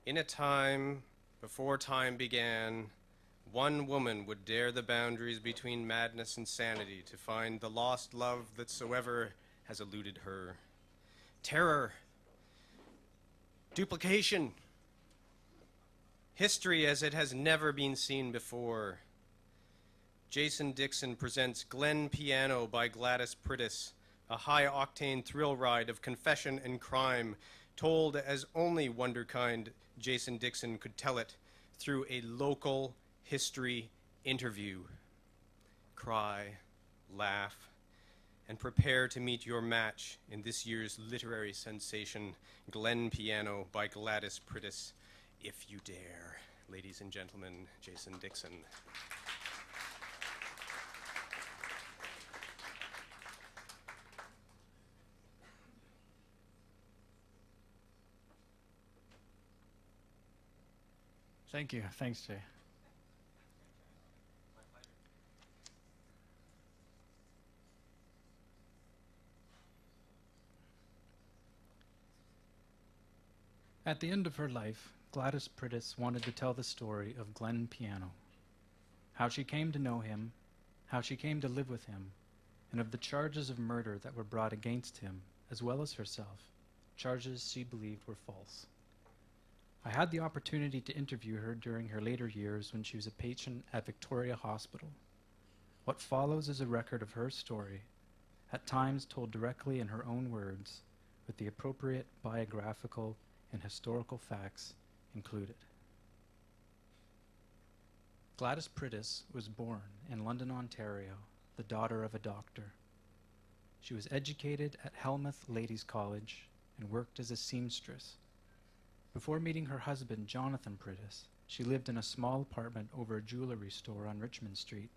In a time before time began, one woman would dare the boundaries between madness and sanity to find the lost love that soever has eluded her. Terror, duplication, history as it has never been seen before. Jason Dickson presents Glen Piano by Gladys Priddis, a high-octane thrill ride of confession and crime, told as only wunderkind Jason Dickson could tell it through a local history interview. Cry, laugh, and prepare to meet your match in this year's literary sensation, Glen Piano by Gladys Priddis, if you dare. Ladies and gentlemen, Jason Dickson. Thank you. Thanks, Jay. At the end of her life, Gladys Priddis wanted to tell the story of Glen Piano, how she came to know him, how she came to live with him, and of the charges of murder that were brought against him, as well as herself, charges she believed were false. I had the opportunity to interview her during her later years when she was a patient at Victoria Hospital. What follows is a record of her story, at times told directly in her own words, with the appropriate biographical and historical facts included. Gladys Priddis was born in London, Ontario, the daughter of a doctor. She was educated at Helmut Ladies' College and worked as a seamstress. Before meeting her husband, Jonathan Priddis, she lived in a small apartment over a jewelry store on Richmond Street.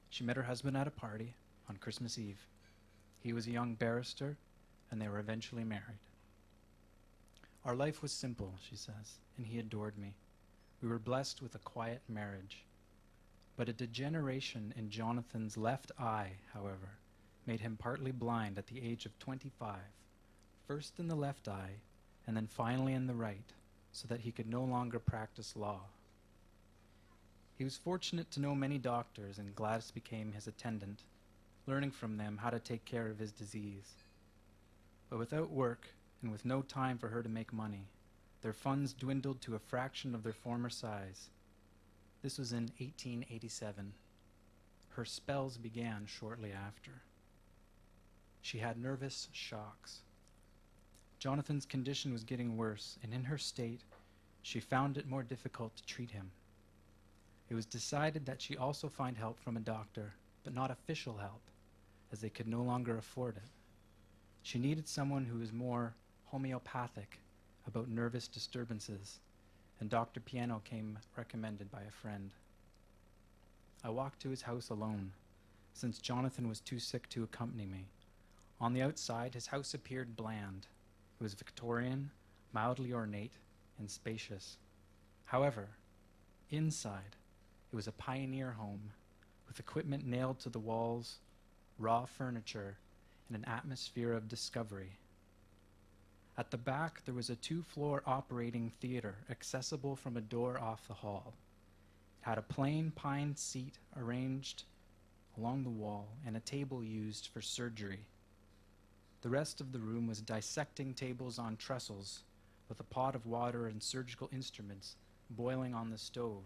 She met her husband at a party on Christmas Eve. He was a young barrister, and they were eventually married. Our life was simple, she says, and he adored me. We were blessed with a quiet marriage. But a degeneration in Jonathan's left eye, however, made him partly blind at the age of 25, first in the left eye, and then finally in the right, so that he could no longer practice law. He was fortunate to know many doctors, and Gladys became his attendant, learning from them how to take care of his disease. But without work, and with no time for her to make money, their funds dwindled to a fraction of their former size. This was in 1887. Her spells began shortly after. She had nervous shocks. Jonathan's condition was getting worse, and in her state, she found it more difficult to treat him. It was decided that she also find help from a doctor, but not official help, as they could no longer afford it. She needed someone who was more homeopathic about nervous disturbances, and Dr. Piano came recommended by a friend. I walked to his house alone, since Jonathan was too sick to accompany me. On the outside, his house appeared bland. It was Victorian, mildly ornate, and spacious. However, inside, it was a pioneer home, with equipment nailed to the walls, raw furniture, and an atmosphere of discovery. At the back, there was a 2-floor operating theater accessible from a door off the hall. It had a plain pine seat arranged along the wall and a table used for surgery. The rest of the room was dissecting tables on trestles, with a pot of water and surgical instruments boiling on the stove.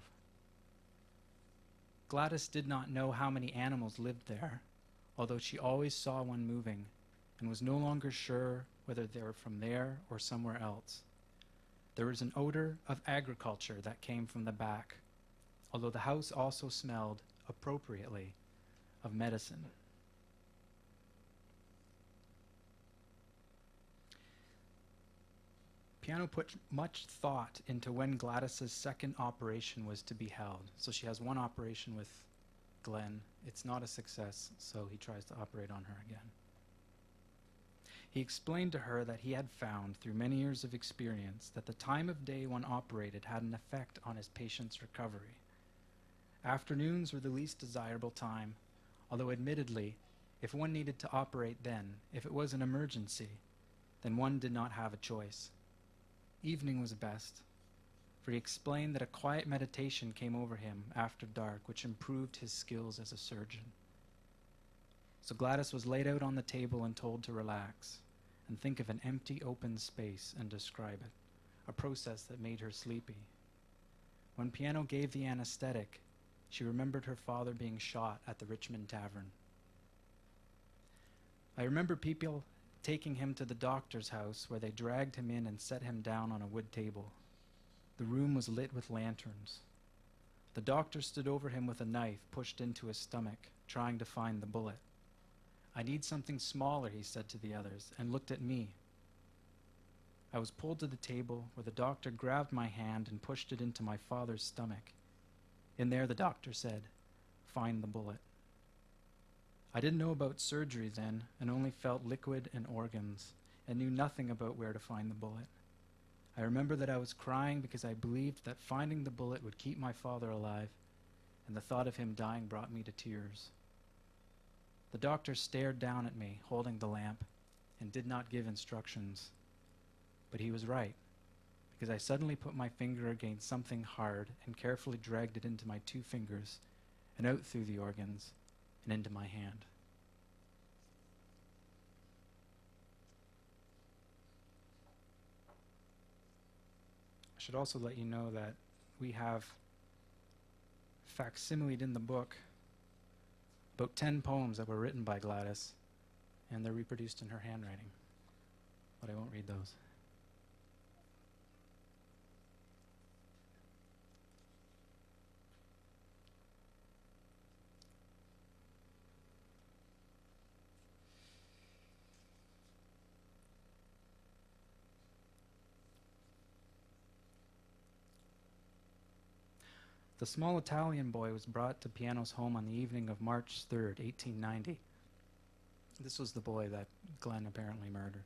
Gladys did not know how many animals lived there, although she always saw one moving, and was no longer sure whether they were from there or somewhere else. There was an odor of agriculture that came from the back, although the house also smelled, appropriately, of medicine. Piano put much thought into when Gladys's second operation was to be held. So she has one operation with Glen. It's not a success, so he tries to operate on her again. He explained to her that he had found, through many years of experience, that the time of day one operated had an effect on his patient's recovery. Afternoons were the least desirable time, although admittedly, if one needed to operate then, if it was an emergency, then one did not have a choice. Evening was best, for he explained that a quiet meditation came over him after dark, which improved his skills as a surgeon. So Gladys was laid out on the table and told to relax and think of an empty, open space and describe it, a process that made her sleepy. When Piano gave the anesthetic, she remembered her father being shot at the Richmond Tavern. I remember people taking him to the doctor's house where they dragged him in and set him down on a wood table. The room was lit with lanterns. The doctor stood over him with a knife pushed into his stomach, trying to find the bullet. "I need something smaller," he said to the others, and looked at me. I was pulled to the table where the doctor grabbed my hand and pushed it into my father's stomach. In there, the doctor said, "Find the bullet." I didn't know about surgery then, and only felt liquid and organs, and knew nothing about where to find the bullet. I remember that I was crying because I believed that finding the bullet would keep my father alive, and the thought of him dying brought me to tears. The doctor stared down at me, holding the lamp, and did not give instructions. But he was right, because I suddenly put my finger against something hard and carefully dragged it into my 2 fingers and out through the organs and into my hand. I should also let you know that we have facsimiled in the book about 10 poems that were written by Gladys, and they're reproduced in her handwriting, but I won't read those. The small Italian boy was brought to Piano's home on the evening of March 3rd, 1890. This was the boy that Glenn apparently murdered.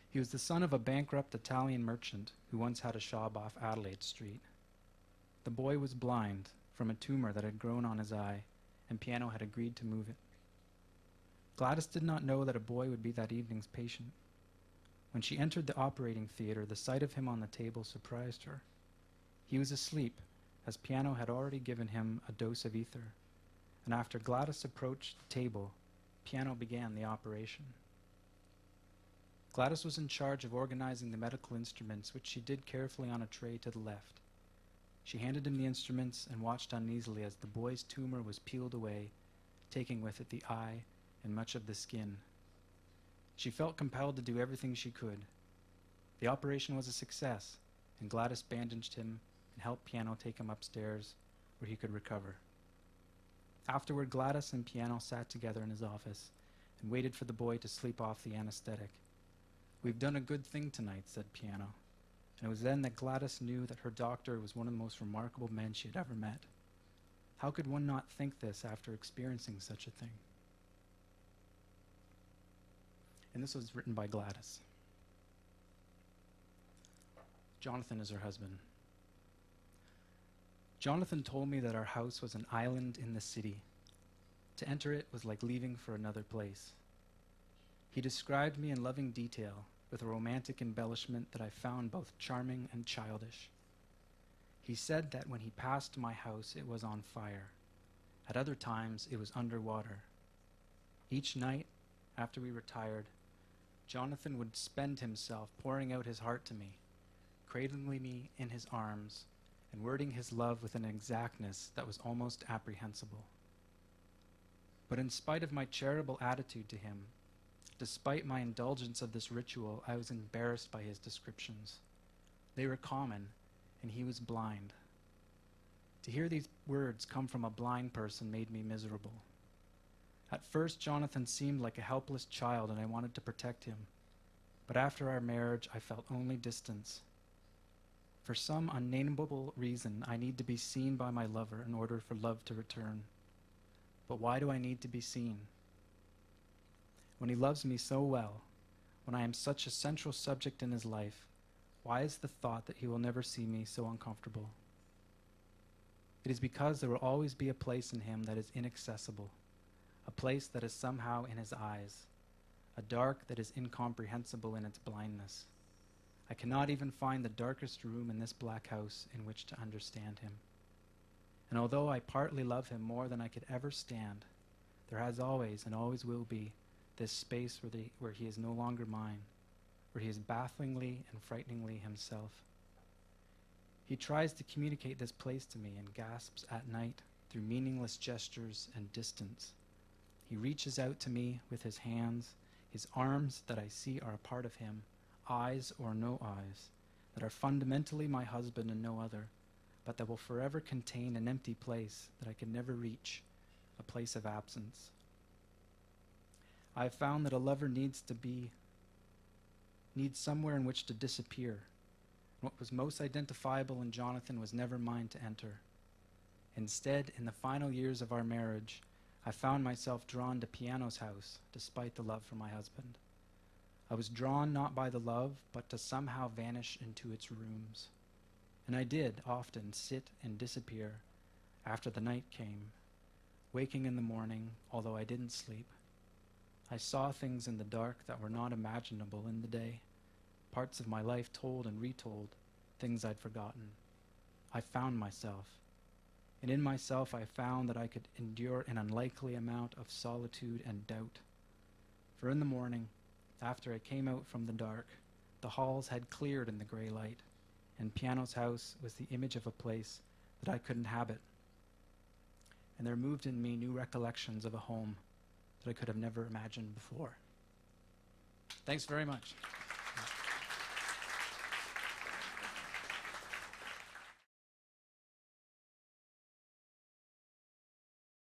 He was the son of a bankrupt Italian merchant who once had a shop off Adelaide Street. The boy was blind from a tumor that had grown on his eye, and Piano had agreed to move it. Gladys did not know that a boy would be that evening's patient. When she entered the operating theater, the sight of him on the table surprised her. He was asleep, as Piano had already given him a dose of ether, and after Gladys approached the table, Piano began the operation. Gladys was in charge of organizing the medical instruments, which she did carefully on a tray to the left. She handed him the instruments and watched uneasily as the boy's tumor was peeled away, taking with it the eye and much of the skin. She felt compelled to do everything she could. The operation was a success, and Gladys bandaged him and helped Piano take him upstairs where he could recover. Afterward, Gladys and Piano sat together in his office and waited for the boy to sleep off the anesthetic. "We've done a good thing tonight," said Piano, and it was then that Gladys knew that her doctor was one of the most remarkable men she had ever met. How could one not think this after experiencing such a thing? And this was written by Gladys. Jonathan is her husband. Jonathan told me that our house was an island in the city. To enter it was like leaving for another place. He described me in loving detail, with a romantic embellishment that I found both charming and childish. He said that when he passed my house, it was on fire. At other times, it was underwater. Each night, after we retired, Jonathan would spend himself pouring out his heart to me, cradling me in his arms, and wording his love with an exactness that was almost apprehensible. But in spite of my charitable attitude to him, despite my indulgence of this ritual, I was embarrassed by his descriptions. They were common, and he was blind. To hear these words come from a blind person made me miserable. At first, Jonathan seemed like a helpless child, and I wanted to protect him. But after our marriage, I felt only distance. For some unnameable reason, I need to be seen by my lover in order for love to return. But why do I need to be seen? When he loves me so well, when I am such a central subject in his life, why is the thought that he will never see me so uncomfortable? It is because there will always be a place in him that is inaccessible, a place that is somehow in his eyes, a dark that is incomprehensible in its blindness, I cannot even find the darkest room in this black house in which to understand him. And although I partly love him more than I could ever stand, there has always and always will be this space where he is no longer mine, where he is bafflingly and frighteningly himself. He tries to communicate this place to me and gasps at night through meaningless gestures and distance. He reaches out to me with his hands, his arms that I see are a part of him, eyes or no eyes, that are fundamentally my husband and no other, but that will forever contain an empty place that I can never reach, a place of absence. I have found that a lover needs somewhere in which to disappear. What was most identifiable in Jonathan was never mine to enter. Instead, in the final years of our marriage, I found myself drawn to Piano's house, despite the love for my husband. I was drawn not by the love, but to somehow vanish into its rooms. And I did often sit and disappear after the night came, waking in the morning, although I didn't sleep. I saw things in the dark that were not imaginable in the day, parts of my life told and retold, things I'd forgotten. I found myself. And in myself I found that I could endure an unlikely amount of solitude and doubt. For in the morning, after I came out from the dark, the halls had cleared in the gray light, and Piano's house was the image of a place that I could inhabit. And there moved in me new recollections of a home that I could have never imagined before. Thanks very much.